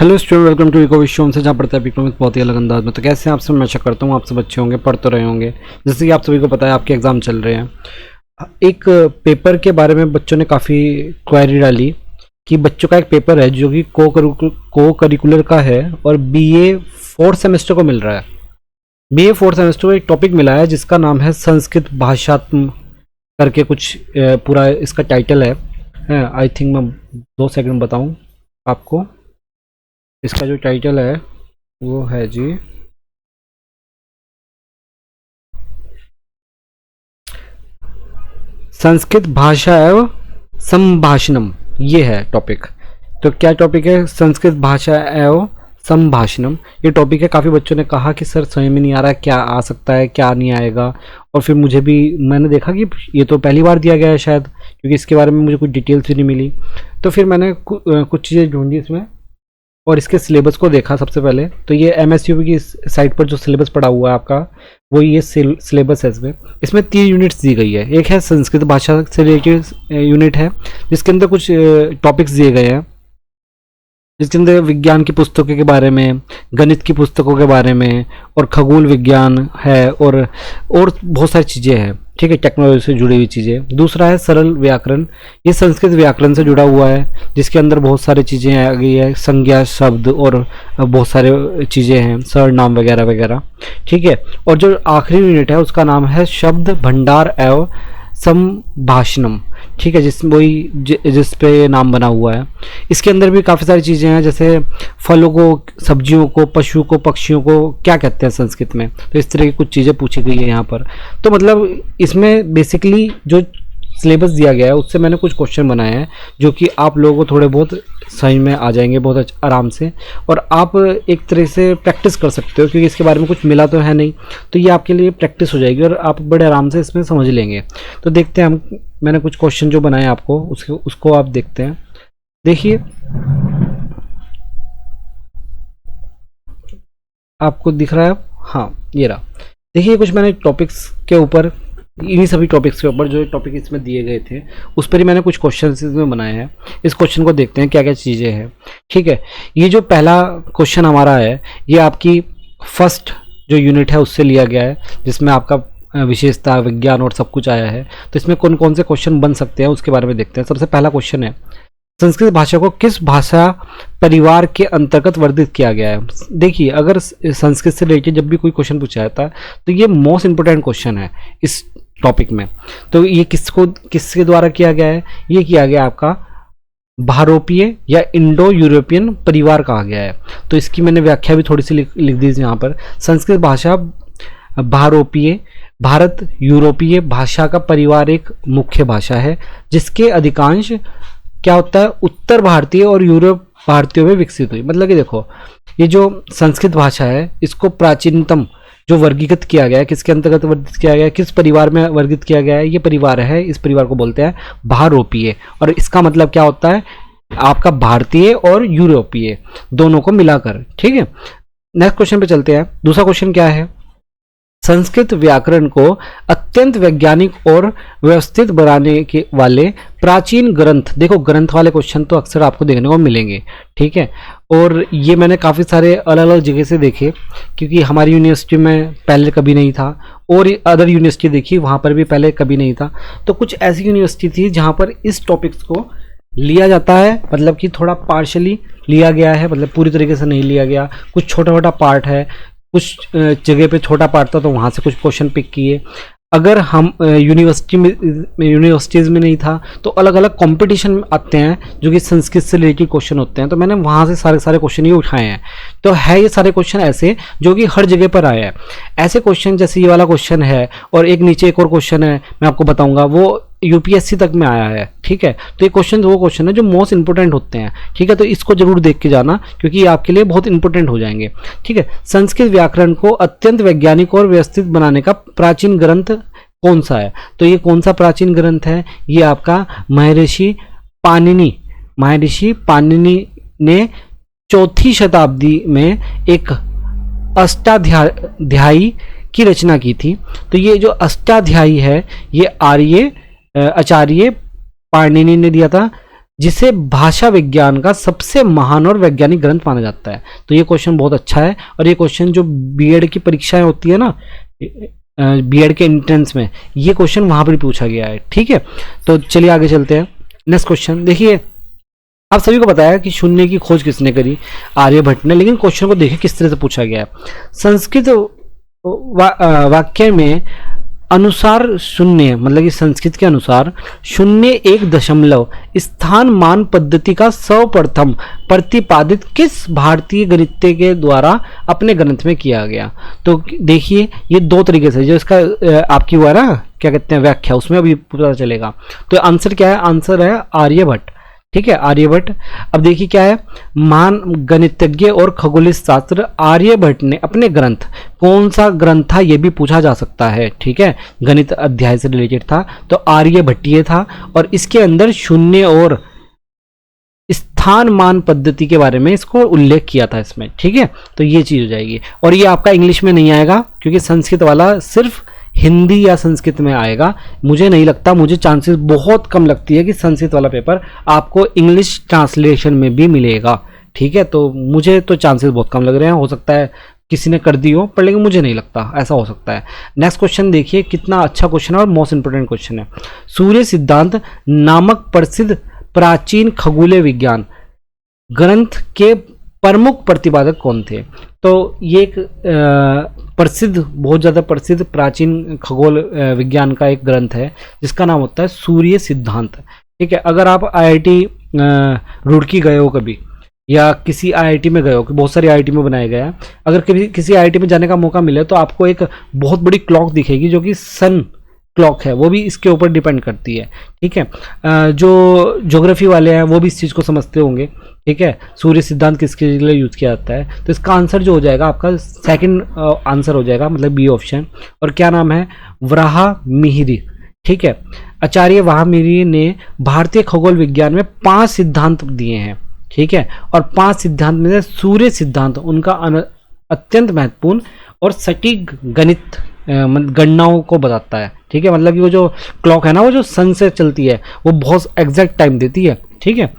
Hello student, welcome to eco Vishwam से, जहाँ पढ़ते हैं इकोनॉमिक्स बहुत ही अलग अंदाज में। तो कैसे हैं आप सब? मैं आशा करता हूँ आप सब अच्छे होंगे, पढ़ तो रहे होंगे। जैसे कि आप सभी को पता है आपके एग्जाम चल रहे हैं। एक पेपर के बारे में बच्चों ने काफ़ी क्वेरी डाली कि बच्चों का एक पेपर है जो कि को करिकुलर का है और बीए फोर्थ सेमेस्टर को मिल रहा है। बीए फोर्थ सेमेस्टर को एक टॉपिक मिला है जिसका नाम है संस्कृत भाषात्म करके कुछ पूरा इसका टाइटल है। आई थिंक मैं 2 सेकंड बताऊँ आपको। इसका जो टाइटल है वो है जी संस्कृत भाषा एवं संभाषणम, ये है टॉपिक। तो क्या टॉपिक है? संस्कृत भाषा एवं संभाषणम, ये टॉपिक है। काफ़ी बच्चों ने कहा कि सर समझ में नहीं आ रहा क्या आ सकता है क्या नहीं आएगा, और फिर मुझे भी मैंने देखा कि ये तो पहली बार दिया गया है शायद, क्योंकि इसके बारे में मुझे कुछ डिटेल्स भी नहीं मिली। तो फिर मैंने कुछ चीज़ें ढूंढी इसमें और इसके सिलेबस को देखा। सबसे पहले तो ये एमएसयू की साइट पर जो सिलेबस पड़ा हुआ है आपका, वो ये सिलेबस है। इसमें 3 यूनिट्स दी गई है। एक है संस्कृत भाषा से रिलेटेड यूनिट है जिसके अंदर कुछ टॉपिक्स दिए गए हैं, जिसके अंदर विज्ञान की पुस्तकों के बारे में, गणित की पुस्तकों के बारे में, और खगोल विज्ञान है, और बहुत सारी चीज़ें हैं। ठीक है, टेक्नोलॉजी से जुड़ी हुई चीज़ें। दूसरा है सरल व्याकरण, ये संस्कृत व्याकरण से जुड़ा हुआ है, जिसके अंदर बहुत सारी चीज़ें आ गई है, संज्ञा शब्द और बहुत सारे चीज़ें हैं, सरनाम वगैरह वगैरह। ठीक है, और जो आखिरी यूनिट है उसका नाम है शब्द भंडार एवं संभाषणम। ठीक है, जिस पे नाम बना हुआ है। इसके अंदर भी काफ़ी सारी चीज़ें हैं, जैसे फलों को, सब्जियों को, पशु को, पक्षियों को क्या कहते हैं संस्कृत में। तो इस तरह की कुछ चीज़ें पूछी गई है यहाँ पर। तो मतलब इसमें बेसिकली जो सिलेबस दिया गया है उससे मैंने कुछ क्वेश्चन बनाए हैं जो कि आप लोगों को थोड़े बहुत समझ में आ जाएंगे बहुत आराम से, और आप एक तरह से प्रैक्टिस कर सकते हो, क्योंकि इसके बारे में कुछ मिला तो है नहीं। तो ये आपके लिए प्रैक्टिस हो जाएगी और आप बड़े आराम से इसमें समझ लेंगे। तो देखते हैं हम, मैंने कुछ क्वेश्चन जो बनाए आपको उसको आप देखते हैं। देखिए, आपको दिख रहा है? हाँ, ये रहा। देखिए, कुछ मैंने टॉपिक्स के ऊपर, इन्हीं सभी टॉपिक्स के ऊपर जो टॉपिक इसमें दिए गए थे उस पर ही मैंने कुछ क्वेश्चन इसमें बनाए हैं। इस क्वेश्चन को देखते हैं क्या क्या चीज़ें हैं। ठीक है, ये जो पहला क्वेश्चन हमारा है ये आपकी फर्स्ट जो यूनिट है उससे लिया गया है, जिसमें आपका विशेषता, विज्ञान और सब कुछ आया है। तो इसमें कौन कौन से क्वेश्चन बन सकते हैं उसके बारे में देखते हैं। सबसे पहला क्वेश्चन है, संस्कृत भाषा को किस भाषा परिवार के अंतर्गत वर्णित किया गया है। देखिए, अगर संस्कृत से रिलेटेड जब भी कोई क्वेश्चन पूछा जाता है तो ये मोस्ट इंपोर्टेंट क्वेश्चन है इस टॉपिक में। तो ये किसके द्वारा किया गया है? ये किया गया आपका भारोपीय या इंडो यूरोपियन परिवार कहा गया है। तो इसकी मैंने व्याख्या भी थोड़ी सी लिख दी यहाँ पर। संस्कृत भाषा भारोपीय, भारत यूरोपीय भाषा का परिवार एक मुख्य भाषा है जिसके अधिकांश क्या होता है, उत्तर भारतीय और यूरोप भारतीयों में विकसित हुई। मतलब कि देखो, ये जो संस्कृत भाषा है इसको प्राचीनतम जो वर्गीकृत किया गया है, किसके अंतर्गत वर्गीकृत किया गया है, किस परिवार में वर्गीकृत किया गया है, ये परिवार है, इस परिवार को बोलते हैं भारोपीय। और इसका मतलब क्या होता है, आपका भारतीय और यूरोपीय दोनों को मिलाकर। ठीक है, नेक्स्ट क्वेश्चन पे चलते हैं। दूसरा क्वेश्चन क्या है, संस्कृत व्याकरण को अत्यंत वैज्ञानिक और व्यवस्थित बनाने के वाले प्राचीन ग्रंथ। देखो, ग्रंथ वाले क्वेश्चन तो अक्सर आपको देखने को मिलेंगे। ठीक है, और ये मैंने काफ़ी सारे अलग अलग जगह से देखे, क्योंकि हमारी यूनिवर्सिटी में पहले कभी नहीं था, और अदर यूनिवर्सिटी देखी वहाँ पर भी पहले कभी नहीं था। तो कुछ ऐसी यूनिवर्सिटी थी जहाँ पर इस टॉपिक्स को लिया जाता है, मतलब कि थोड़ा पार्शली लिया गया है, मतलब पूरी तरीके से नहीं लिया गया, कुछ छोटा छोटा पार्ट है, कुछ जगह पे छोटा पार्ट था तो वहाँ से कुछ क्वेश्चन पिक किए। अगर हम यूनिवर्सिटीज़ में नहीं था तो अलग अलग कंपटीशन आते हैं जो कि संस्कृत से रिलेटेड क्वेश्चन होते हैं, तो मैंने वहाँ से सारे क्वेश्चन ही उठाए हैं। तो है ये सारे क्वेश्चन ऐसे जो कि हर जगह पर आए हैं। ऐसे क्वेश्चन जैसे ये वाला क्वेश्चन है, और एक नीचे एक और क्वेश्चन है मैं आपको बताऊंगा, वो यूपीएससी तक में आया है। ठीक है, तो ये क्वेश्चन वो क्वेश्चन है जो मोस्ट इंपोर्टेंट होते हैं। ठीक है, तो इसको जरूर देख के जाना क्योंकि ये आपके लिए बहुत इंपोर्टेंट हो जाएंगे। ठीक है, संस्कृत व्याकरण को अत्यंत वैज्ञानिक और व्यवस्थित बनाने का प्राचीन ग्रंथ कौन सा है? तो ये कौन सा प्राचीन ग्रंथ है? ये आपका महर्षि पाणिनि ने 4वीं शताब्दी में एक अष्टाध्यायी की रचना की थी। तो ये जो अष्टाध्यायी है ये आचार्य पाणिनि ने दिया था, जिसे भाषा विज्ञान का सबसे महान और वैज्ञानिक ग्रंथ माना जाता है। तो ये क्वेश्चन बहुत अच्छा है और ये क्वेश्चन जो बीएड की परीक्षाएं होती है ना, बीएड के एंट्रेंस में, ये क्वेश्चन वहां पर पूछा गया है। ठीक है, तो चलिए आगे चलते हैं। नेक्स्ट क्वेश्चन देखिए, आप सभी को पता है कि शून्य की खोज किसने करी, आर्यभट्ट ने, लेकिन क्वेश्चन को देखिए किस तरह से पूछा गया है। संस्कृत वाक्य में अनुसार शून्य, मतलब कि संस्कृत के अनुसार शून्य एक दशमलव स्थान मान पद्धति का सर्वप्रथम प्रतिपादित किस भारतीय गणितज्ञ के द्वारा अपने ग्रंथ में किया गया। तो देखिए ये दो तरीके से, जो इसका आपकी हुआ ना क्या कहते हैं व्याख्या, उसमें अभी पता चलेगा। तो आंसर क्या है, आंसर है आर्यभट्ट। ठीक है, आर्यभट्ट। अब देखिए क्या है, महान गणितज्ञ और खगोलिक शास्त्र आर्यभट्ट ने अपने ग्रंथ, कौन सा ग्रंथ था ये भी पूछा जा सकता है। ठीक है, गणित अध्याय से रिलेटेड था तो आर्यभट्टीय था, और इसके अंदर शून्य और स्थान मान पद्धति के बारे में इसको उल्लेख किया था इसमें। ठीक है, तो ये चीज हो जाएगी, और ये आपका इंग्लिश में नहीं आएगा क्योंकि संस्कृत वाला सिर्फ हिंदी या संस्कृत में आएगा। मुझे नहीं लगता, मुझे चांसेस बहुत कम लगती है कि संस्कृत वाला पेपर आपको इंग्लिश ट्रांसलेशन में भी मिलेगा। ठीक है, तो मुझे तो चांसेस बहुत कम लग रहे हैं, हो सकता है किसी ने कर दी हो, पर लेकिन मुझे नहीं लगता ऐसा हो सकता है। नेक्स्ट क्वेश्चन देखिए, कितना अच्छा क्वेश्चन है और मोस्ट इंपोर्टेंट क्वेश्चन है। सूर्य सिद्धांत नामक प्रसिद्ध प्राचीन खगोलीय विज्ञान ग्रंथ के प्रमुख प्रतिपादक कौन थे। तो ये एक प्रसिद्ध, बहुत ज़्यादा प्रसिद्ध प्राचीन खगोल विज्ञान का एक ग्रंथ है जिसका नाम होता है सूर्य सिद्धांत। ठीक है, अगर आप आईआईटी रुड़की गए हो कभी, या किसी आईआईटी में गए हो, कि बहुत सारी आईआईटी में बनाया गया है, अगर कभी किसी आईआईटी में जाने का मौका मिले तो आपको एक बहुत बड़ी क्लॉक दिखेगी जो कि सन क्लॉक है, वो भी इसके ऊपर डिपेंड करती है। ठीक है, जो ज्योग्राफी वाले हैं वो भी इस चीज़ को समझते होंगे। ठीक है, सूर्य सिद्धांत किसके लिए यूज किया जाता है, तो इसका आंसर जो हो जाएगा आपका सेकंड आंसर हो जाएगा, मतलब बी ऑप्शन। और क्या नाम है, वराहमिहिर। ठीक है, आचार्य वराहमिहिर ने भारतीय खगोल विज्ञान में 5 सिद्धांत दिए हैं। ठीक है, और 5 सिद्धांत में से सूर्य सिद्धांत उनका अत्यंत महत्वपूर्ण और सटीक गणित गणनाओं को बताता है। ठीक है, मतलब कि वो जो क्लॉक है ना, वो जो सन से चलती है, वो बहुत एग्जैक्ट टाइम देती है। ठीक है,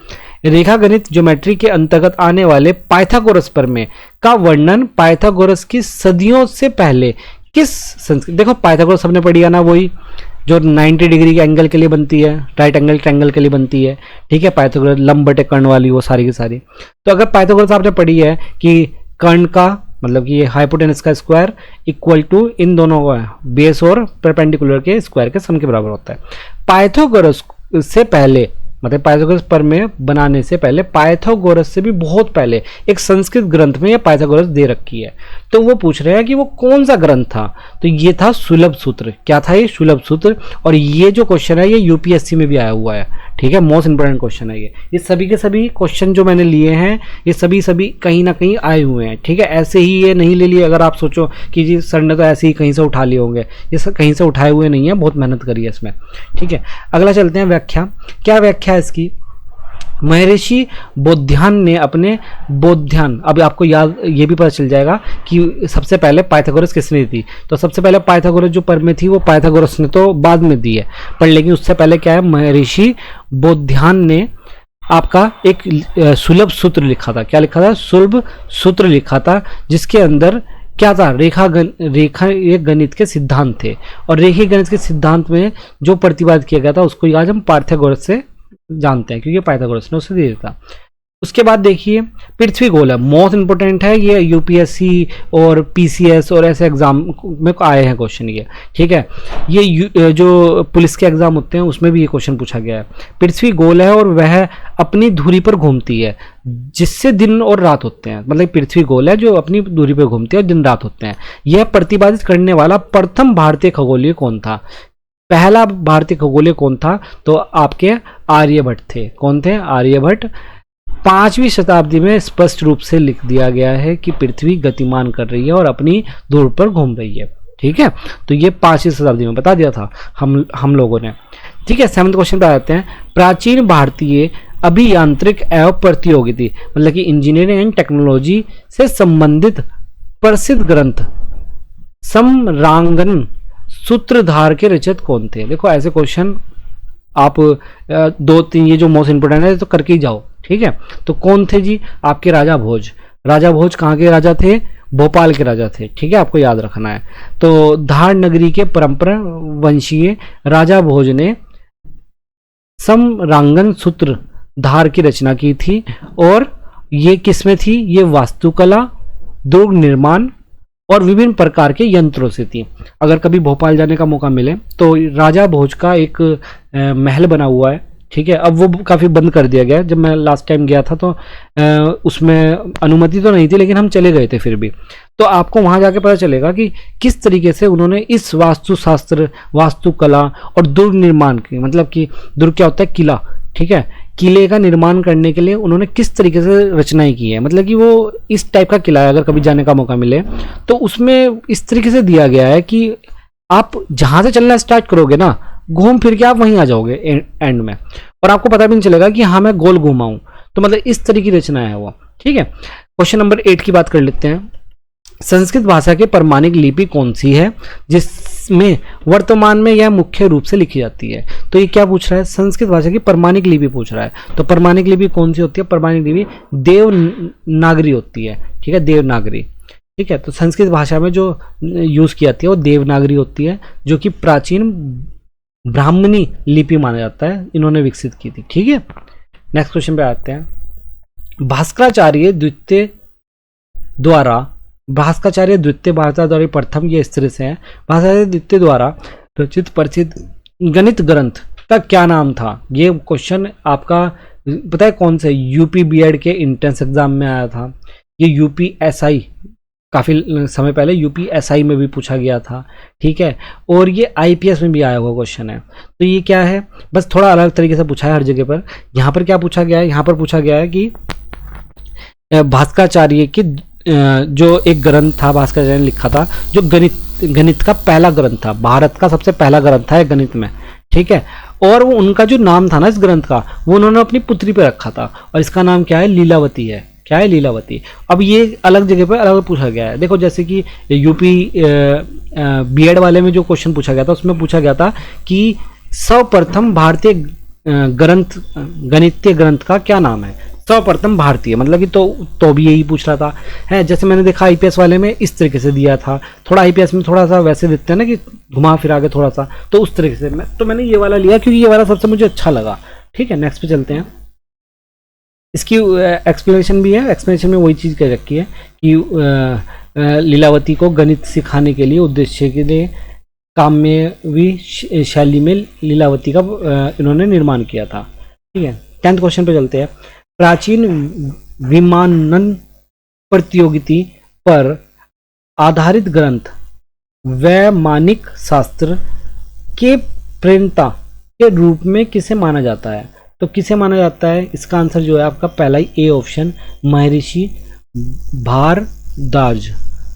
रेखा गणित ज्योमेट्री के अंतर्गत आने वाले पाइथागोरस प्रमेय का वर्णन पाइथागोरस की सदियों से पहले किस संस्कृत, देखो पाइथागोरस सबने पढ़ी है ना, वही जो 90 डिग्री के एंगल के लिए बनती है, राइट एंगल ट्रायंगल के लिए बनती है। ठीक है, पाइथागोरस लंब बटे कर्ण वाली, वो सारी की सारी। तो अगर पाइथागोरस आपने पढ़ी है कि कर्ण का मतलब कि ये हाइपोटेनस का स्क्वायर इक्वल टू इन दोनों बेस और परपेंडिकुलर के स्क्वायर के सम के बराबर होता है। पाइथागोरस से पहले, मतलब पाइथागोरस प्रमेय बनाने से पहले, पाइथागोरस से भी बहुत पहले एक संस्कृत ग्रंथ में ये पाइथागोरस दे रखी है। तो वो पूछ रहे हैं कि वो कौन सा ग्रंथ था, तो ये था सुलभ सूत्र। क्या था ये, सुलभ सूत्र। और ये जो क्वेश्चन है ये यूपीएससी में भी आया हुआ है। ठीक है, मोस्ट इंपोर्टेंट क्वेश्चन है ये सभी के सभी क्वेश्चन जो मैंने लिए हैं ये सभी कहीं ना कहीं आए हुए हैं। ठीक है, ऐसे ही ये नहीं ले लिए, अगर आप सोचो कि जी सर ने तो ऐसे ही कहीं से उठा लिए होंगे, ये सब कहीं से उठाए हुए नहीं है, बहुत मेहनत करी है इसमें। ठीक है, अगला चलते हैं, व्याख्या। क्या व्याख्या है इसकी, महर्षि बोधायन ने अपने बोधायन, अब आपको याद ये भी पता चल जाएगा कि सबसे पहले पाइथागोरस किसने दी। तो सबसे पहले पाइथागोरस जो प्रमेय थी वो पाइथागोरस ने तो बाद में दी है, पर लेकिन उससे पहले क्या है, महर्षि बोधायन ने आपका एक सुलभ सूत्र लिखा था। क्या लिखा था, सुलभ सूत्र लिखा था, जिसके अंदर क्या था, रेखा ये गणित के सिद्धांत थे। और रेखीय गणित के सिद्धांत में जो प्रतिपादित किया गया था उसको आज हम पाइथागोरस से जानते हैं, क्योंकि पाइथागोरस ने उसे दिया था। उसके बाद देखिए पृथ्वी गोल है, मोस्ट इंपोर्टेंट है ये, यूपीएससी और पीसीएस और ऐसे एग्जाम में आए हैं क्वेश्चन ये। ठीक है, ये जो पुलिस के एग्जाम होते हैं उसमें भी ये क्वेश्चन पूछा गया है। पृथ्वी गोल है और वह अपनी धुरी पर घूमती है जिससे दिन और रात होते हैं, मतलब पृथ्वी गोल है जो अपनी धुरी पर घूमती है और दिन रात होते हैं। यह प्रतिपादित करने वाला प्रथम भारतीय खगोलीय कौन था, पहला भारतीय खगोलीय कौन था, तो आपके आर्यभट्ट थे। कौन थे, आर्यभट्ट। 5वीं शताब्दी में स्पष्ट रूप से लिख दिया गया है कि पृथ्वी गतिमान कर रही है और अपनी धुरी पर घूम रही है। ठीक है, तो ये 5वीं शताब्दी में बता दिया था हम लोगों ने। ठीक है, 7वां क्वेश्चन पे आते हैं। प्राचीन भारतीय अभियांत्रिक एवं प्रतियोगिता, मतलब कि इंजीनियरिंग एंड टेक्नोलॉजी से संबंधित प्रसिद्ध ग्रंथ समरांगन सूत्रधार के रचयिता कौन थे। देखो ऐसे क्वेश्चन आप दो तीन ये जो मोस्ट इंपोर्टेंट है तो करके ही जाओ, ठीक है। तो कौन थे जी आपके राजा भोज। राजा भोज कहाँ के राजा थे, भोपाल के राजा थे, ठीक है, आपको याद रखना है। तो धार नगरी के परंपरा वंशीय राजा भोज ने समरांगन सूत्र धार की रचना की थी, और ये किसमें थी, ये वास्तुकला, दुर्ग निर्माण और विभिन्न प्रकार के यंत्रों से थी। अगर कभी भोपाल जाने का मौका मिले तो राजा भोज का एक महल बना हुआ है, ठीक है। अब वो काफ़ी बंद कर दिया गया है। जब मैं लास्ट टाइम गया था तो उसमें अनुमति तो नहीं थी, लेकिन हम चले गए थे फिर भी। तो आपको वहाँ जाके पता चलेगा कि किस तरीके से उन्होंने इस वास्तुशास्त्र, वास्तुकला और दुर्ग निर्माण की, मतलब कि दुर्ग क्या होता है, किला, ठीक है, किले का निर्माण करने के लिए उन्होंने किस तरीके से रचनाएं की है। मतलब कि वो इस टाइप का किला है, अगर कभी जाने का मौका मिले तो उसमें इस तरीके से दिया गया है कि आप जहाँ से चलना स्टार्ट करोगे ना, घूम फिर के आप वहीं आ जाओगे एंड में, और आपको पता भी नहीं चलेगा कि हाँ मैं गोल घूमा हूँ। तो मतलब इस तरह की रचना है वो, ठीक है। क्वेश्चन नंबर 8 की बात कर लेते हैं। संस्कृत भाषा की प्रमाणिक लिपि कौन सी है जिसमें वर्तमान में यह मुख्य रूप से लिखी जाती है। तो ये क्या पूछ रहा है, संस्कृत भाषा की प्रमाणिक लिपि पूछ रहा है। तो प्रमाणिक लिपि कौन सी होती है, प्रमाणिक लिपि देवनागरी होती है, ठीक है, देवनागरी, ठीक है। तो संस्कृत भाषा में जो यूज की जाती है वो देवनागरी होती है, जो कि प्राचीन ब्राह्मणी लिपि माना जाता है, इन्होंने विकसित की थी, ठीक है। नेक्स्ट क्वेश्चन पे आते हैं। भास्कराचार्य द्वितीय भारताचार्य प्रथम, ये इस तरह से है। भास्कराचार्य द्वितीय द्वारा रचित प्रसिद्ध गणित ग्रंथ का क्या नाम था। ये क्वेश्चन आपका पता है कौन से, यूपी बीएड के एंट्रेंस एग्जाम में आया था। ये यूपीएसआई काफ़ी समय पहले यूपीएसआई में भी पूछा गया था, ठीक है, और ये आईपीएस में भी आया हुआ क्वेश्चन है। तो ये क्या है, बस थोड़ा अलग तरीके से पूछा है हर जगह पर। यहाँ पर क्या पूछा गया है, यहाँ पर पूछा गया है कि भास्कराचार्य की जो एक ग्रंथ था, भास्कराचार्य ने लिखा था, जो गणित का पहला ग्रंथ था, भारत का सबसे पहला ग्रंथ था गणित में, ठीक है। और वो उनका जो नाम था ना इस ग्रंथ का, वो उन्होंने अपनी पुत्री पे रखा था, और इसका नाम क्या है, लीलावती है। क्या है, लीलावती। अब ये अलग जगह पर अलग पूछा गया है। देखो जैसे कि यूपी बीएड वाले में जो क्वेश्चन पूछा गया था, उसमें पूछा गया था कि सर्वप्रथम भारतीय ग्रंथ, गणितीय ग्रंथ का क्या नाम है। सर्वप्रथम भारतीय, मतलब कि तो भी यही पूछ रहा था है। जैसे मैंने देखा आईपीएस वाले में इस तरीके से दिया था, थोड़ा आईपीएस में थोड़ा सा वैसे देते हैं ना कि घुमा फिरा के थोड़ा सा, तो उस तरीके से मैंने ये वाला लिया क्योंकि ये वाला सबसे मुझे अच्छा लगा, ठीक है। नेक्स्ट पे चलते हैं। इसकी एक्सप्लेनेशन भी है, एक्सप्लेनेशन में वही चीज़ कह रखी है कि लीलावती को गणित सिखाने के लिए उद्देश्य के लिए काम्यवी शैली में लीलावती का इन्होंने निर्माण किया था, ठीक है। 10th क्वेश्चन पे चलते हैं। प्राचीन विमानन प्रतियोगिता पर आधारित ग्रंथ वैमानिक शास्त्र के प्रणेता के रूप में किसे माना जाता है। तो किसे माना जाता है, इसका आंसर जो है आपका पहला ही ए ऑप्शन, महर्षि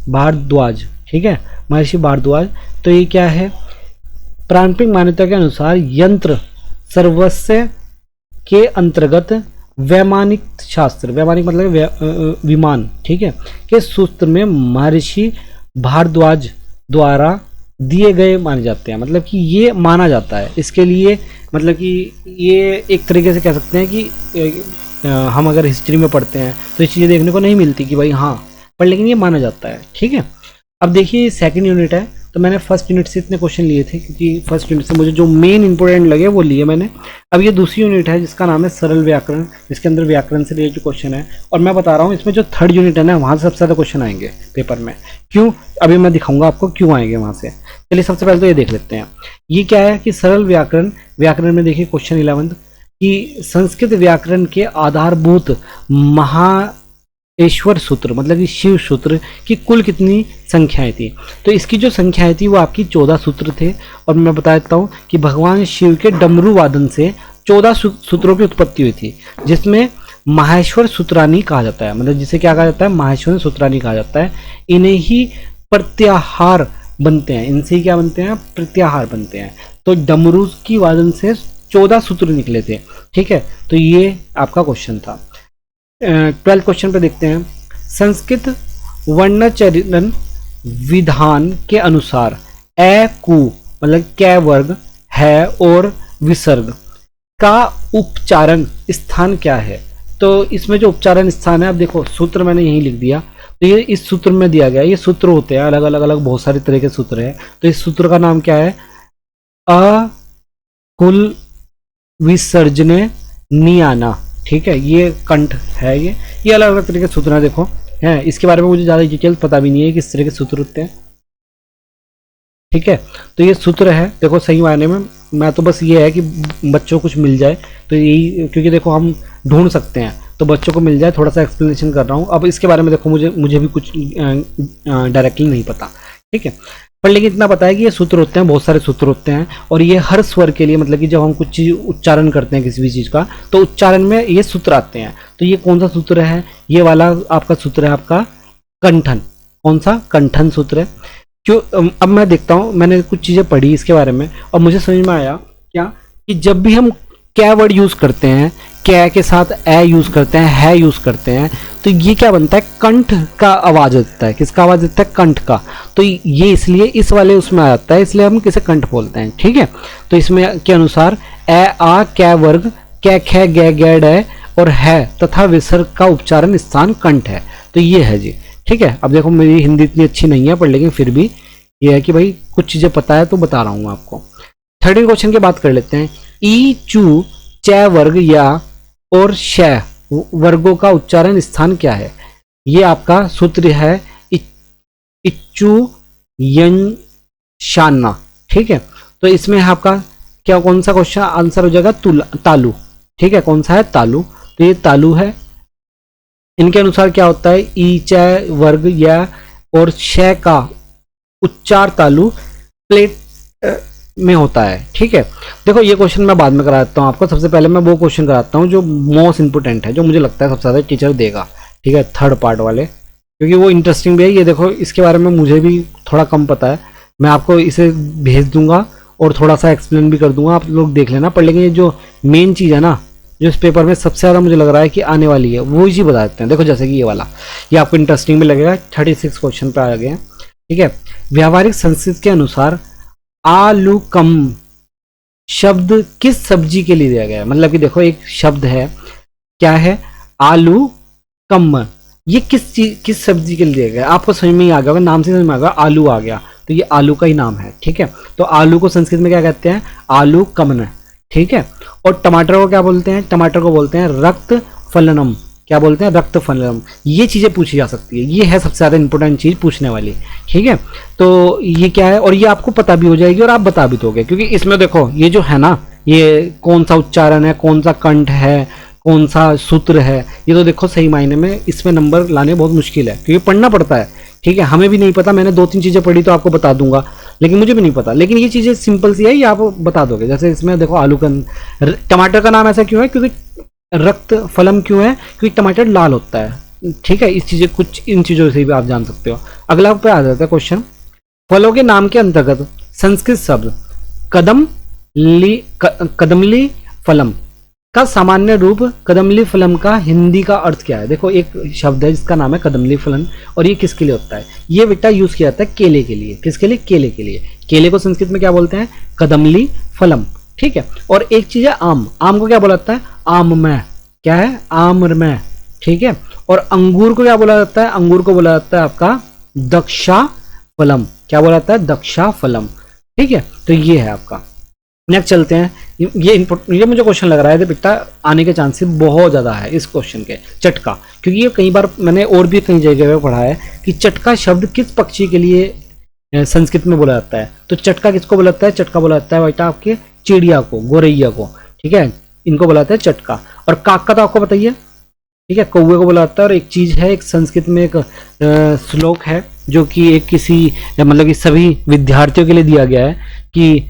भारद्वाज, ठीक है, महर्षि भारद्वाज। तो ये क्या है, पारंपरिक मान्यता के अनुसार यंत्र सर्वस्व के अंतर्गत वैमानिक शास्त्र, वैमानिक मतलब विमान, ठीक है, के सूत्र में महर्षि भारद्वाज द्वारा दिए गए माने जाते हैं। मतलब कि ये माना जाता है, इसके लिए मतलब कि ये एक तरीके से कह सकते हैं कि हम अगर हिस्ट्री में पढ़ते हैं तो ये चीज़ें देखने को नहीं मिलती कि भाई हाँ, पर लेकिन ये माना जाता है, ठीक है। अब देखिए सेकंड यूनिट है, तो मैंने फर्स्ट यूनिट से इतने क्वेश्चन लिए थे क्योंकि फर्स्ट यूनिट से मुझे जो मेन इंपॉर्टेंट लगे वो लिए मैंने। अब ये दूसरी यूनिट है जिसका नाम है सरल व्याकरण, जिसके अंदर व्याकरण से रिलेटेड क्वेश्चन है। और मैं बता रहा हूँ इसमें जो थर्ड यूनिट है ना, वहाँ से सबसे ज़्यादा क्वेश्चन आएंगे पेपर में। क्यों, अभी मैं दिखाऊंगा आपको क्यों आएंगे वहाँ से। चलिए सबसे पहले तो ये देख लेते हैं, ये क्या है कि सरल व्याकरण, व्याकरण में देखिए क्वेश्चन 11 कि संस्कृत व्याकरण के आधारभूत ईश्वर सूत्र मतलब कि शिव सूत्र की कुल कितनी संख्याएं थी। तो इसकी जो संख्याएं थी वो आपकी 14 सूत्र थे। और मैं बता देता हूँ कि भगवान शिव के डमरू वादन से 14 सूत्रों की उत्पत्ति हुई थी, जिसमें माहेश्वर सूत्रानी कहा जाता है, मतलब जिसे क्या कहा जाता है, माहेश्वर सूत्रानी कहा जाता है। इन्हें ही प्रत्याहार बनते हैं, इनसे ही क्या बनते हैं, प्रत्याहार बनते हैं। तो डमरू की वादन से 14 सूत्र निकले थे, ठीक है। तो ये आपका क्वेश्चन था। 12th क्वेश्चन पे देखते हैं। संस्कृत वर्णचरण विधान के अनुसार ए कु मतलब कै वर्ग है और विसर्ग का उच्चारण स्थान क्या है? तो इसमें जो उच्चारण स्थान है, आप देखो सूत्र मैंने यहीं लिख दिया, तो ये इस सूत्र में दिया गया है। ये सूत्र होते हैं अलग अलग अलग, बहुत सारे तरह के सूत्र हैं। तो इस सूत्र का नाम क्या है? अकुल विसर्जने नियाना, ठीक है, ये कंठ है। ये अलग अलग तरह के सूत्र हैं, देखो है। इसके बारे में मुझे ज़्यादा डिटेल पता भी नहीं है किस तरह के सूत्र होते हैं, ठीक है। तो ये सूत्र है, देखो सही मायने में। मैं तो बस ये है कि बच्चों को कुछ मिल जाए, तो यही, क्योंकि देखो हम ढूंढ सकते हैं, तो बच्चों को मिल जाए, थोड़ा सा एक्सप्लेनेशन कर रहा हूँ। अब इसके बारे में देखो मुझे भी कुछ डायरेक्टली नहीं पता, ठीक है, पर लेकिन इतना पता है कि ये सूत्र होते हैं, बहुत सारे सूत्र होते हैं। और ये हर स्वर के लिए, मतलब कि जब हम कुछ चीज़ उच्चारण करते हैं किसी भी चीज़ का, तो उच्चारण में ये सूत्र आते हैं। तो ये कौन सा सूत्र है? ये वाला आपका सूत्र है, आपका कंठन। कौन सा? कंठन सूत्र है। क्यों? अब मैं देखता हूँ, मैंने कुछ चीज़ें पढ़ी इसके बारे में और मुझे समझ में आया क्या, कि जब भी हम क्या वर्ड यूज़ करते हैं, क्या के साथ ए यूज़ करते हैं, है यूज़ करते हैं, तो ये क्या बनता है? कंठ का आवाज़ देता है। किसका आवाज़ देता है? कंठ का। तो ये इसलिए इस वाले उसमें आ जाता है, इसलिए हम किसे कंठ बोलते हैं, ठीक है। तो इसमें के अनुसार ए आ कै वर्ग कै खे गे गैड है और है तथा विसर्ग का उच्चारण स्थान कंठ है। तो ये है जी, ठीक है। अब देखो मेरी हिंदी इतनी अच्छी नहीं है, पर लेकिन फिर भी ये है कि भाई कुछ चीज़ें पता है तो बता रहा हूँ आपको। 13 क्वेश्चन की बात कर लेते हैं। ई चू च वर्ग या और श वर्गों का उच्चारण स्थान क्या है? ये आपका सूत्र है इच्चू यन शाना, ठीक है। तो इसमें है आपका क्या, कौन सा क्वेश्चन आंसर हो जाएगा? तालु, ठीक है। कौन सा है? तालु। तो ये तालु है। इनके अनुसार क्या होता है? ई च वर्ग या और श का उच्चार तालु प्लेट में होता है, ठीक है। देखो ये क्वेश्चन मैं बाद में करा देता हूँ आपको, सबसे पहले मैं वो क्वेश्चन कराता हूँ जो मोस्ट इंपोर्टेंट है, जो मुझे लगता है सबसे ज़्यादा टीचर देगा, ठीक है, थर्ड पार्ट वाले, क्योंकि वो इंटरेस्टिंग भी है। ये देखो इसके बारे में मुझे भी थोड़ा कम पता है, मैं आपको इसे भेज दूंगा और थोड़ा सा एक्सप्लेन भी कर दूंगा, आप लोग देख लेना। पर लेकिन ये जो मेन चीज़ है ना, जो इस पेपर में सबसे ज़्यादा मुझे लग रहा है कि आने वाली है, वो चीज़ बता देते हैं। देखो जैसे कि ये वाला, ये आपको इंटरेस्टिंग भी लगेगा। 36 क्वेश्चन पे आ गए हैं, ठीक है। व्यावहारिक संस्कृत के अनुसार आलूकम शब्द किस सब्जी के लिए दिया गया है? मतलब कि देखो एक शब्द है, क्या है? आलू कम। ये किस सब्जी के लिए दिया गया है? आपको समझ में ही आ गया होगा, नाम से समझ में आ गया, आलू आ गया, तो ये आलू का ही नाम है, ठीक है। तो आलू को संस्कृत में क्या कहते हैं? आलू कमन, ठीक है। और टमाटर को क्या बोलते हैं? टमाटर को बोलते हैं रक्त फलनम। क्या बोलते हैं? रक्त फलनम। ये चीज़ें पूछी जा सकती है, ये है सबसे ज़्यादा इंपॉर्टेंट चीज़ पूछने वाली, ठीक है। तो ये क्या है, और ये आपको पता भी हो जाएगी और आप बता भी दोगे, क्योंकि इसमें देखो ये जो है ना, ये कौन सा उच्चारण है, कौन सा कंठ है, कौन सा सूत्र है, ये तो देखो सही मायने में इसमें नंबर लाने बहुत मुश्किल है, क्योंकि पढ़ना पड़ता है, ठीक है। हमें भी नहीं पता, मैंने 2-3 चीज़ें पढ़ी तो आपको बता दूंगा, लेकिन मुझे भी नहीं पता। लेकिन ये चीज़ें सिंपल सी है, ये आप बता दोगे। जैसे इसमें देखो आलू का, टमाटर का नाम ऐसा क्यों है? क्योंकि रक्त फलम क्यों है? क्योंकि टमाटर लाल होता है, ठीक है। इस चीज़ें, कुछ इन चीज़ों से भी आप जान सकते हो। अगला पे आ जाता है क्वेश्चन, फलों के नाम के अंतर्गत संस्कृत शब्द कदमली फलम का सामान्य रूप कदमली फलम का हिंदी का अर्थ क्या है? देखो एक शब्द है जिसका नाम है कदमली फलन, और ये किसके लिए होता है? ये बेटा यूज किया जाता है केले के लिए। किसके लिए? केले के लिए। केले को संस्कृत में क्या बोलते हैं? कदमली फलम, ठीक है। और एक चीज है आम। आम को क्या बोला जाता है? आम में। क्या है? आम्र में, ठीक है। और अंगूर को क्या बोला जाता है? अंगूर को बोला जाता है आपका दक्षा फलम। क्या बोला जाता है? दक्षा फलम, ठीक है। तो ये है आपका। नेक्स्ट चलते हैं। ये मुझे क्वेश्चन लग रहा है बेटा आने के चांसेस बहुत ज़्यादा है इस क्वेश्चन के, चटका। क्योंकि ये कई बार मैंने और भी कई जगह पे पढ़ा है कि चटका शब्द किस पक्षी के लिए संस्कृत में बोला जाता है। तो चटका किसको बोला जाता है? चटका बोला जाता है बेटा आपके चिड़िया को, गोरैया को, ठीक है, इनको बोला जाता है चटका। और काक का तो आपको बताइए, ठीक है, कौवे को बोला जाता है। और एक चीज़ है, एक संस्कृत में एक श्लोक है जो कि एक किसी मतलब कि सभी विद्यार्थियों के लिए दिया गया है कि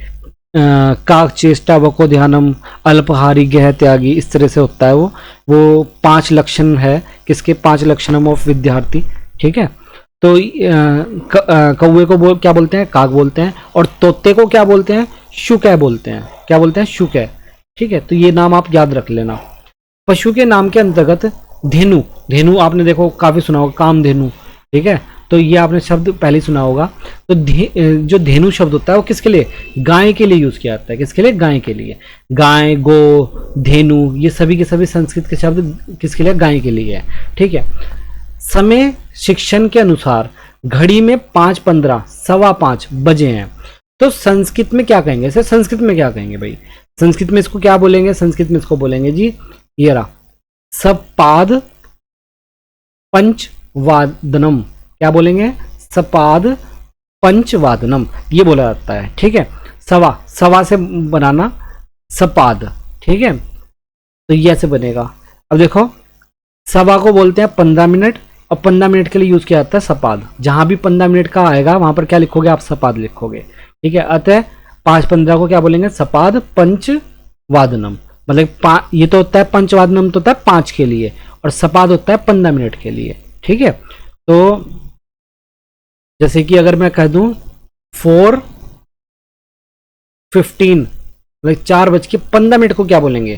काक चेष्टा वको ध्यानम अल्पहारी गह त्यागी, इस तरह से होता है वो 5 लक्षण है। किसके? 5 लक्षणम ऑफ विद्यार्थी, ठीक है। तो कौवे को क्या बोलते हैं? काक बोलते हैं। और तोते को क्या बोलते हैं? शुकै बोलते हैं। क्या बोलते हैं? शुकै, ठीक है। तो ये नाम आप याद रख लेना। पशु के नाम के अंतर्गत धेनु, धेनु आपने देखो काफी सुना होगा, कामधेनु, ठीक है। तो ये आपने शब्द पहले ही सुना होगा। तो जो धेनु शब्द होता है वो किसके लिए, गाय के लिए यूज किया जाता है। किसके लिए, गाय के लिए। गाय, गो, धेनु, ये सभी के सभी संस्कृत के शब्द किसके लिए, गाय के लिए है। ठीक है। समय शिक्षण के अनुसार घड़ी में 5:15 5:15 बजे हैं। तो संस्कृत में क्या कहेंगे इसे, संस्कृत में क्या कहेंगे भाई, संस्कृत में इसको क्या बोलेंगे, संस्कृत में इसको बोलेंगे जी ये रहा सपाद पंचवादनम। क्या बोलेंगे, सपाद पंचवादनम, ये बोला जाता है। ठीक है। सवा से बनाना सपाद। ठीक है। तो ये ऐसे बनेगा। अब देखो सवा को बोलते हैं 15 मिनट, और 15 मिनट के लिए यूज किया जाता है सपाद। जहां भी 15 मिनट का आएगा वहां पर क्या लिखोगे आप, सपाद लिखोगे। ठीक है। अतः 5:15 को क्या बोलेंगे, सपाद पंचवादनम। मतलब ये तो होता है पंचवादनम, तो होता है 5 के लिए, और सपाद होता है 15 मिनट के लिए। ठीक है। तो जैसे कि अगर मैं कह दूं 4:15 मतलब 4:15 को क्या बोलेंगे,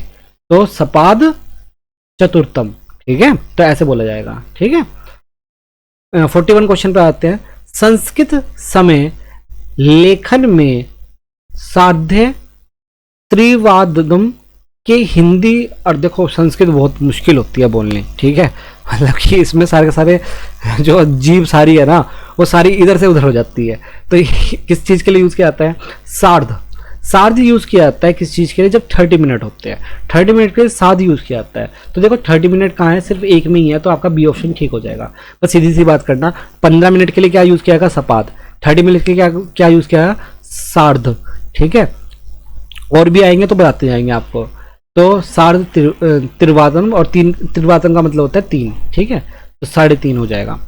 तो सपाद चतुर्थम। ठीक है। तो ऐसे बोला जाएगा। ठीक है। 41 क्वेश्चन पे आते हैं। संस्कृत समय लेखन में साध्य त्रिवादनम के हिंदी, और देखो संस्कृत बहुत मुश्किल होती है बोलनी। ठीक है। मतलब कि इसमें सारे के सारे जो जीभ सारी है ना, वो सारी इधर से उधर हो जाती है। तो किस चीज़ के लिए यूज़ किया जाता है, सार्ध यूज़ किया जाता है किस चीज़ के लिए, जब 30 मिनट होते हैं। 30 मिनट के लिए सार्ध यूज़ किया जाता है। तो देखो 30 मिनट कहाँ है, सिर्फ एक में ही है, तो आपका बी ऑप्शन ठीक हो जाएगा। बस सीधी सी बात करना। 15 मिनट के लिए क्या यूज़ किया जाएगा, सपाद। 30 मिनट के लिए क्या यूज़ किया है, सार्ध। ठीक है। और भी आएंगे तो बताते जाएंगे आपको। तो सार्ध त्रिवादन, और त्रिवादन का मतलब होता है 3। ठीक है। तो 3:30 हो जाएगा।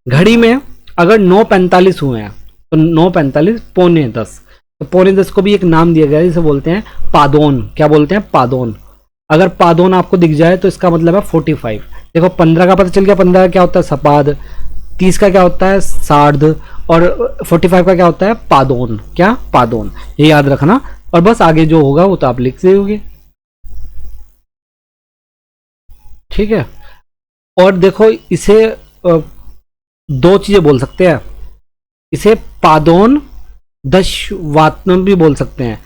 घड़ी में अगर 9:45 हुए हैं तो 9:45 9:45 तो 9:45 को भी एक नाम दिया गया है, जिसे बोलते हैं पादोन। क्या बोलते हैं, पादोन। अगर पादोन आपको दिख जाए तो इसका मतलब है 45। देखो 15 का पता चल गया, 15 का क्या होता है सपाद, 30 का क्या होता है सार्ध, और 45 का क्या होता है पादोन। क्या, पादोन। ये याद रखना, और बस आगे जो होगा वो तो आप लिख दोगे। ठीक है। और देखो इसे 2 चीजें बोल सकते हैं, इसे पादोन दशवादनम भी बोल सकते हैं,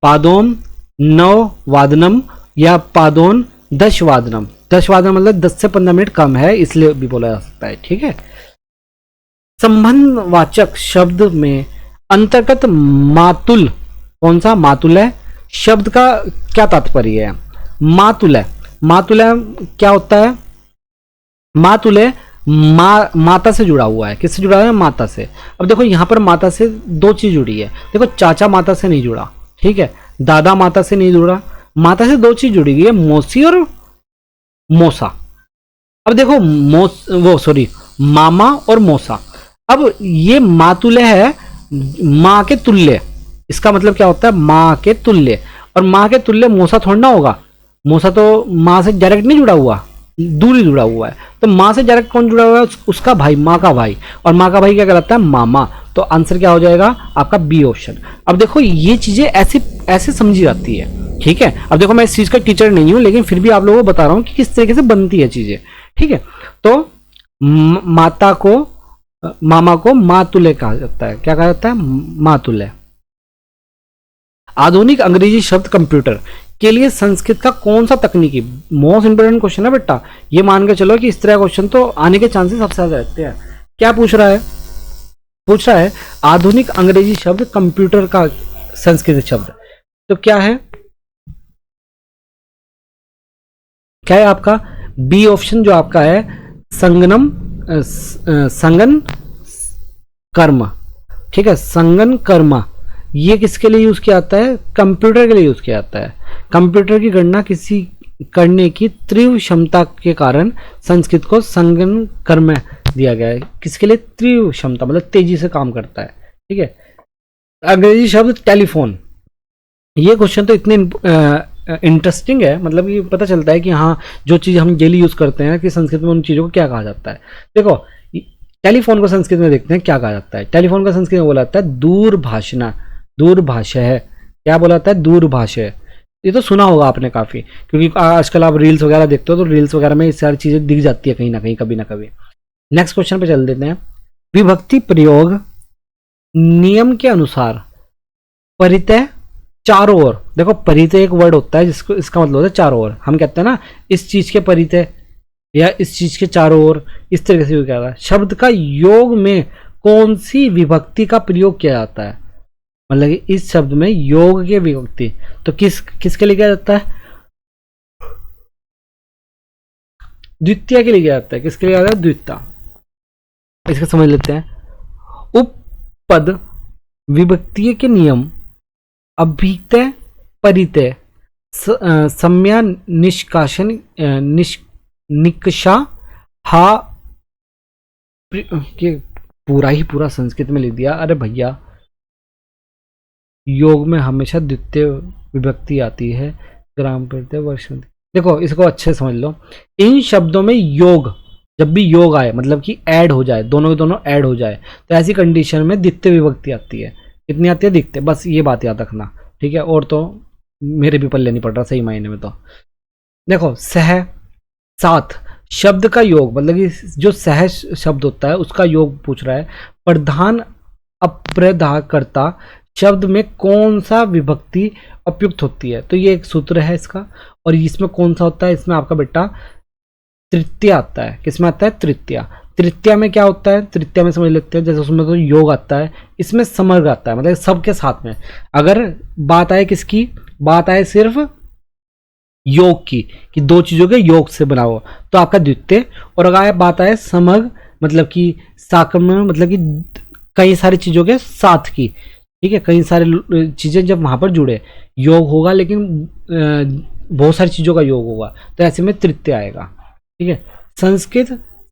पादोन नववादनम या पादोन दशवादनम। दशवादनम मतलब 10 से 15 मिनट कम है, इसलिए भी बोला जा सकता है। ठीक है। संबंधवाचक शब्द में अंतर्गत मातुल, कौन सा, मातुल है शब्द का क्या तात्पर्य है, मातुल है। मातुल है क्या होता है, मातुल है माता से जुड़ा हुआ है। किससे जुड़ा हुआ है, माता से। अब देखो यहाँ पर माता से 2 चीज जुड़ी है। देखो चाचा माता से नहीं जुड़ा, ठीक है, दादा माता से नहीं जुड़ा, माता से 2 चीज जुड़ी गई है, मौसी और मौसा। अब देखो मामा और मौसा। अब ये मातुल्य है, माँ के तुल्य। इसका मतलब क्या होता है, माँ के तुल्य। और माँ के तुल्य मौसा थोड़ा ना होगा, मौसा तो माँ से डायरेक्ट नहीं जुड़ा हुआ, दूर ही जुड़ा हुआ है। तो माँ से डायरेक्ट कौन जुड़ा हुआ है, उसका भाई, माँ का भाई। और माँ का भाई क्या कहलाता है, मामा। तो आंसर क्या हो जाएगा आपका बी ऑप्शन। अब देखो ये चीजें ऐसे ऐसे समझी जाती है, ठीक है। अब देखो मैं इस चीज का टीचर नहीं हूं, लेकिन फिर भी आप लोगों को बता रहा हूं कि किस तरीके से बनती है चीजें, ठीक है। तो माता को, मामा को मातुल्य कहा जाता है। क्या कहा जाता है, मातुल्य। आधुनिक अंग्रेजी शब्द कंप्यूटर के लिए संस्कृत का कौन सा तकनीकी, मोस्ट इंपोर्टेंट क्वेश्चन है बेटा। ये मान के चलो कि इस तरह क्वेश्चन तो आने के चांसेस सबसे ज्यादा रहते हैं। क्या पूछ रहा है आधुनिक अंग्रेजी शब्द कंप्यूटर का संस्कृत शब्द, तो क्या है आपका बी ऑप्शन जो आपका है संगन कर्म, ठीक है, संगन कर्म। ये किसके लिए यूज किया जाता है, कंप्यूटर के लिए यूज किया जाता है। कंप्यूटर की गणना किसी करने की तीव्र क्षमता के कारण संस्कृत को संगन कर्म दिया गया है। किसके लिए, तीव्र क्षमता मतलब तेजी से काम करता है, ठीक है। अंग्रेजी शब्द टेलीफोन, ये क्वेश्चन तो इतने इंटरेस्टिंग है, मतलब ये पता चलता है कि हाँ जो चीज हम डेली यूज करते हैं कि संस्कृत में उन चीजों को क्या कहा जाता है। देखो टेलीफोन को संस्कृत में देखते हैं क्या कहा जाता है। टेलीफोन का संस्कृत में बोला जाता है दूरभाषण, दूरभाष है। क्या बोला जाता है, दूरभाष है। ये तो सुना होगा आपने काफी, क्योंकि आजकल आप रील्स वगैरह देखते हो तो रील्स वगैरह में ये सारी चीजें दिख जाती है कहीं ना कहीं, कभी ना कभी। नेक्स्ट क्वेश्चन पे चल देते हैं। विभक्ति प्रयोग नियम के अनुसार परितः चारों ओर, देखो परितः एक वर्ड होता है जिसको इसका मतलब होता है चारों ओर। हम कहते हैं ना इस चीज के परितः या इस चीज के चारों ओर, इस तरीके से कह रहा है। शब्द का योग में कौन सी विभक्ति का प्रयोग किया जाता है, मतलब कि इस शब्द में योग के विभक्ति तो किसके लिए किया जाता है, द्वितीय के लिए किया जाता है। किसके लिए किया जाता है, द्वितीय। इसका समझ लेते हैं। उपपद विभक्ति के नियम अभितय परितय सम्या निष्कासन निकषा हा पूरा ही पूरा संस्कृत में लिख दिया। अरे भैया योग में हमेशा द्वितीय विभक्ति आती है, ग्राम प्रत्यय वर्ष। देखो इसको अच्छे समझ लो। इन शब्दों में योग, जब भी योग आए मतलब कि ऐड हो जाए, दोनों के दोनों ऐड हो जाए, तो ऐसी कंडीशन में द्वितीय विभक्ति आती है। कितनी आती है, द्वितीय। बस ये बात याद रखना, ठीक है। और तो मेरे भी पल्ले नहीं पड़ रहा सही मायने में। तो देखो सह साथ शब्द का योग, मतलब कि जो सह शब्द होता है उसका योग पूछ रहा है। प्रधान अप्रधाकर्ता शब्द में कौन सा विभक्ति उपयुक्त होती है, तो ये एक सूत्र है इसका। और इसमें कौन सा होता है, इसमें आपका बेटा तृतीय आता है। किसमें आता है, तृतीय। तृतीय में क्या होता है, तृतीय में समझ लेते हैं। जैसे उसमें तो योग आता है, इसमें समग्र आता है, मतलब सबके साथ में। अगर बात आए किसकी, बात आए सिर्फ योग की, कि दो चीजों के योग से बना हो, तो आपका द्वितीय। और अगर बात आए समग्र, मतलब कि साकम्य, मतलब कि कई सारी चीजों के साथ की, ठीक है, कई सारी चीजें जब वहां पर जुड़े योग होगा, लेकिन बहुत सारी चीजों का योग होगा, तो ऐसे में तृतीय आएगा, ठीक है। संस्कृत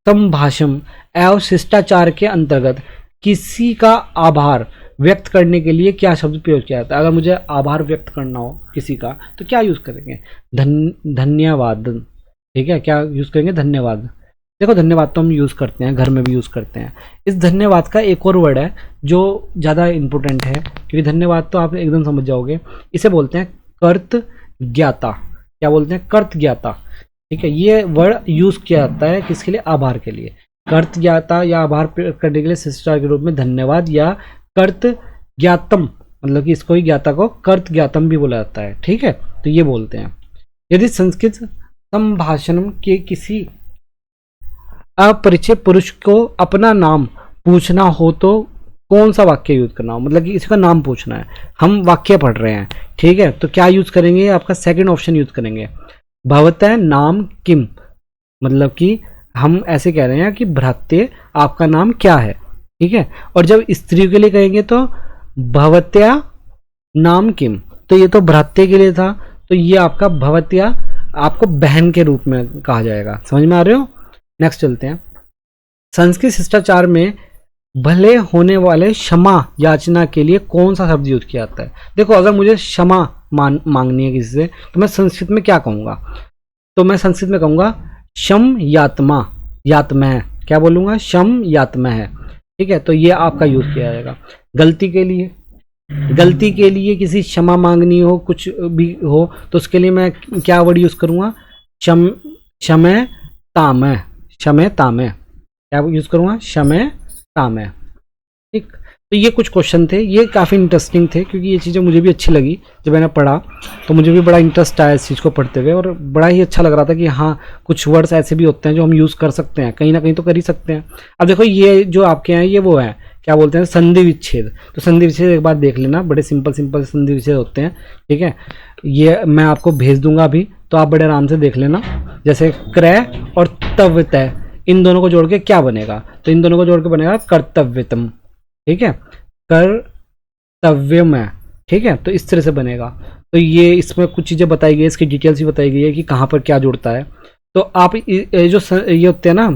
संभाषण एवं शिष्टाचार के अंतर्गत किसी का आभार व्यक्त करने के लिए क्या शब्द प्रयोग किया जाता है। अगर मुझे आभार व्यक्त करना हो किसी का तो क्या यूज करेंगे, धन्यवाद, ठीक है। क्या यूज करेंगे, धन्यवाद। देखो धन्यवाद तो हम यूज करते हैं, घर में भी यूज करते हैं। इस धन्यवाद का एक और वर्ड है जो ज्यादा इंपॉर्टेंट है, क्योंकि धन्यवाद तो आप एकदम समझ जाओगे। इसे बोलते हैं कर्तज्ञता। क्या बोलते हैं, कर्तज्ञता, ठीक है। ये वर्ड यूज किया जाता है किसके लिए, आभार के लिए। कर्तज्ञता या आभार करने के लिए शिष्टाचार के रूप में धन्यवाद या कर्तज्ञातम, मतलब कि इसको ही ज्ञाता को कर्तज्ञातम भी बोला जाता है, ठीक है। तो ये बोलते हैं। यदि संस्कृत संभाषण के किसी अपरिचित पुरुष को अपना नाम पूछना हो तो कौन सा वाक्य यूज करना हो, मतलब कि इसका नाम पूछना है, हम वाक्य पढ़ रहे हैं, ठीक है। तो क्या यूज करेंगे, आपका सेकंड ऑप्शन यूज करेंगे, भवतः नाम किम, मतलब कि हम ऐसे कह रहे हैं कि भ्रात्य आपका नाम क्या है, ठीक है। और जब स्त्री के लिए कहेंगे तो भवत्या नाम किम, तो ये तो भ्रात्य के लिए था, तो ये आपका भवत्या आपको बहन के रूप में कहा जाएगा। समझ में आ रहे हो। नेक्स्ट चलते हैं। संस्कृत शिष्टाचार में भले होने वाले क्षमा याचना के लिए कौन सा शब्द यूज किया जाता है। देखो अगर मुझे क्षमा मांगनी है किसी से तो मैं संस्कृत में क्या कहूंगा, तो मैं संस्कृत में कहूंगा क्षम यात्मा, यात्मा, क्या बोलूंगा, क्षम यात्मा है, ठीक है। तो ये आपका यूज किया जाएगा। गलती के लिए किसी क्षमा मांगनी हो, कुछ भी हो, तो उसके लिए मैं क्या वर्ड यूज करूंगा, क्षमे तामे, क्षमे तामे, क्या यूज करूंगा, क्षमे तामे, ठीक। तो ये कुछ क्वेश्चन थे, ये काफ़ी इंटरेस्टिंग थे, क्योंकि ये चीज़ें मुझे भी अच्छी लगी। जब मैंने पढ़ा तो मुझे भी बड़ा इंटरेस्ट आया इस चीज़ को पढ़ते हुए, और बड़ा ही अच्छा लग रहा था कि हाँ कुछ वर्ड्स ऐसे भी होते हैं जो हम यूज़ कर सकते हैं, कहीं ना कहीं तो कर ही सकते हैं। अब देखो ये जो आपके हैं ये वो है, क्या बोलते हैं, संधि विच्छेद। तो संधि विच्छेद एक बार देख लेना, बड़े सिंपल संधि विच्छेद होते हैं, ठीक है। ये मैं आपको भेज दूंगा अभी, तो आप बड़े आराम से देख लेना। जैसे क्रय और तव्यतय, इन दोनों को जोड़ के क्या बनेगा, तो इन दोनों को जोड़ के बनेगा कर्तव्यतम, ठीक है, कर्तव्यम, ठीक है। तो इस तरह से बनेगा। तो ये इसमें कुछ चीज़ें बताई गई है, इसकी डिटेल्स भी बताई गई है कि कहाँ पर क्या जुड़ता है। तो आप जो ये होते हैं ना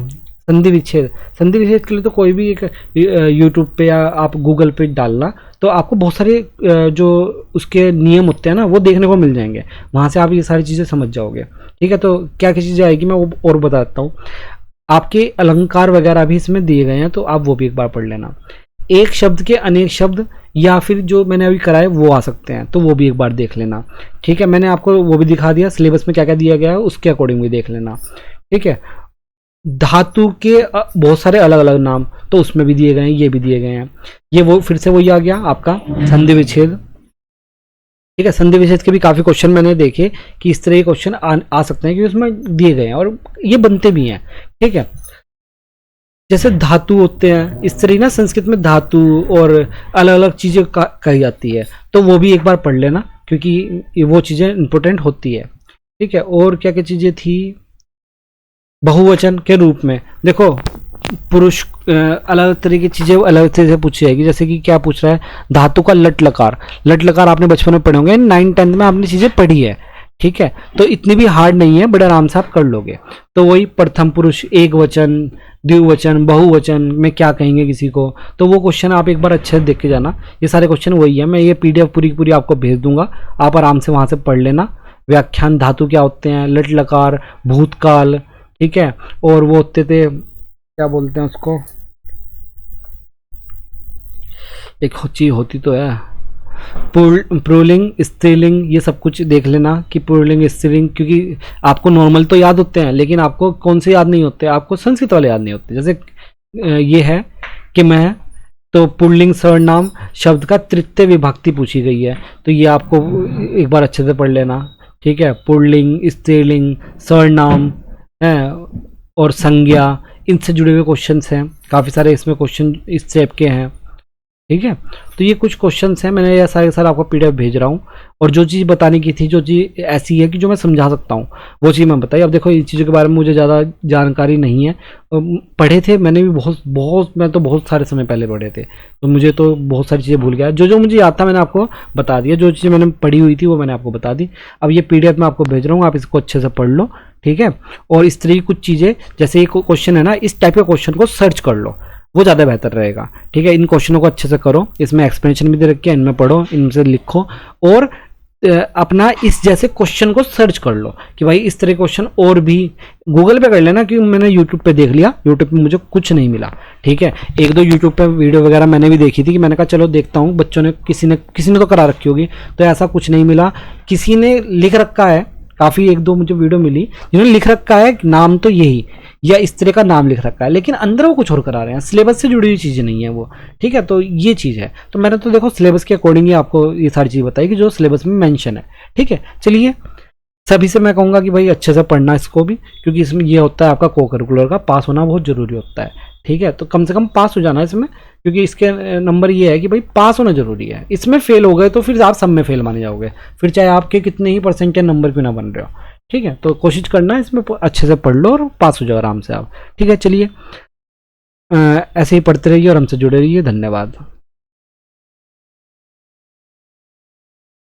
संधि विच्छेद के लिए तो कोई भी एक यूट्यूब पे या आप गूगल पे डालना, तो आपको बहुत सारे जो उसके नियम होते हैं ना वो देखने को मिल जाएंगे, वहाँ से आप ये सारी चीज़ें समझ जाओगे, ठीक है। तो क्या क्या चीज़ें आएगी मैं वो और बताता हूँ। आपके अलंकार वगैरह भी इसमें दिए गए हैं, तो आप वो भी एक बार पढ़ लेना। एक शब्द के अनेक शब्द या फिर जो मैंने अभी कराए वो आ सकते हैं, तो वो भी एक बार देख लेना, ठीक है। मैंने आपको वो भी दिखा दिया, सिलेबस में क्या क्या दिया गया है उसके अकॉर्डिंग भी देख लेना, ठीक है। धातु के बहुत सारे अलग अलग नाम तो उसमें भी दिए गए हैं, ये भी दिए गए हैं। ये वो फिर से वही आ गया आपका संधि विच्छेद। ठीक है, संधि विच्छेद के भी काफी क्वेश्चन मैंने देखे कि इस तरह के क्वेश्चन आ सकते हैं, क्योंकि उसमें दिए गए हैं और ये बनते भी हैं। ठीक है, जैसे धातु होते हैं इस तरह ना, संस्कृत में धातु और अलग अलग चीजें कही जाती है, तो वो भी एक बार पढ़ लेना, क्योंकि वो चीजें इंपॉर्टेंट होती है। ठीक है, और क्या क्या चीजें थी बहुवचन के रूप में, देखो पुरुष अलग तरह की चीजें अलग तरह से पूछी जाएगी। जैसे कि क्या पूछ रहा है, धातु का लट लकार। लट लकार आपने बचपन में पढ़े होंगे, 9th-10th में आपने चीजें पढ़ी है। ठीक है, तो इतनी भी हार्ड नहीं है, बड़े आराम से आप कर लोगे। तो वही प्रथम पुरुष, एक वचन, द्विवचन, बहुवचन में क्या कहेंगे किसी को, तो वो क्वेश्चन आप एक बार अच्छे से देख के जाना। ये सारे क्वेश्चन वही है, मैं ये पीडीएफ पूरी पूरी आपको भेज दूंगा, आप आराम से वहां से पढ़ लेना। व्याख्यान धातु क्या होते हैं, लट लकार, भूतकाल, ठीक है, और वो होते थे क्या बोलते हैं उसको, एक चीज होती तो है पुल्लिंग, स्त्रीलिंग, ये सब कुछ देख लेना कि पुल्लिंग स्त्रीलिंग, क्योंकि आपको नॉर्मल तो याद होते हैं, लेकिन आपको कौन से याद नहीं होते, आपको संस्कृत वाले याद नहीं होते। जैसे ये है कि मैं, तो पुल्लिंग सर्वनाम शब्द का तृतीय विभक्ति पूछी गई है, तो ये आपको एक बार अच्छे से पढ़ लेना। ठीक है, पुल्लिंग, स्त्रीलिंग, सर्वनाम है और संज्ञा, इनसे जुड़े हुए क्वेश्चंस हैं, काफ़ी सारे इसमें क्वेश्चन इस टाइप के हैं। ठीक है, तो ये कुछ क्वेश्चंस हैं, मैंने ये सारे सारे आपको पीडीएफ भेज रहा हूँ। और जो चीज़ बताने की थी, जो चीज़ ऐसी है कि जो मैं समझा सकता हूँ, वो चीज़ मैं बताई। अब देखो इन चीज़ों के बारे में मुझे ज़्यादा जानकारी नहीं है, पढ़े थे मैंने भी मैं तो बहुत सारे समय पहले पढ़े थे, तो मुझे तो बहुत सारी चीज़ें भूल गया। जो जो मुझे याद था मैंने आपको बता दिया, जो चीज़ें मैंने पढ़ी हुई थी वो मैंने आपको बता दी। अब ये पीडीएफ मैं आपको भेज रहा हूँ, आप इसको अच्छे से पढ़ लो। ठीक है, और इस तरह की कुछ चीज़ें, जैसे एक क्वेश्चन है ना, इस टाइप के क्वेश्चन को सर्च कर लो, वो ज़्यादा बेहतर रहेगा। ठीक है, इन क्वेश्चनों को अच्छे से करो, इसमें एक्सप्लेनेशन भी दे रखी है, इनमें पढ़ो, इनसे लिखो, और अपना इस जैसे क्वेश्चन को सर्च कर लो कि भाई इस तरह क्वेश्चन, और भी गूगल पे कर लेना, क्योंकि मैंने यूट्यूब पे देख लिया, यूट्यूब पे मुझे कुछ नहीं मिला। ठीक है, एक दो यूट्यूब पे वीडियो वगैरह मैंने भी देखी थी, कि मैंने कहा चलो देखता हूँ, बच्चों ने किसी ने तो करा रखी होगी, तो ऐसा कुछ नहीं मिला। किसी ने लिख रखा है, काफ़ी एक दो मुझे वीडियो मिली जिन्होंने लिख रखा है नाम तो यही या इस तरह का नाम लिख रखा है, लेकिन अंदर वो कुछ और करा रहे हैं, सिलेबस से जुड़ी हुई चीज़ें नहीं है वो। ठीक है, तो ये चीज़ है, तो मैंने तो देखो सिलेबस के अकॉर्डिंग ही आपको ये सारी चीज़ बताई कि जो सिलेबस में मेंशन है। ठीक है, चलिए सभी से मैं कहूँगा कि भाई अच्छे से पढ़ना इसको भी, क्योंकि इसमें ये होता है आपका को करिकुलर का, पास होना बहुत ज़रूरी होता है। ठीक है, तो कम से कम पास हो जाना इसमें, क्योंकि इसके नंबर ये है कि भाई पास होना जरूरी है। इसमें फेल हो गए तो फिर आप सब में फेल माने जाओगे, फिर चाहे आपके कितने ही परसेंट के नंबर क्यों ना बन रहे हो। ठीक है, तो कोशिश करना इसमें अच्छे से पढ़ लो और पास हो जाओ आराम से आप। ठीक है, चलिए ऐसे ही पढ़ते रहिए और हमसे जुड़े रहिए। धन्यवाद।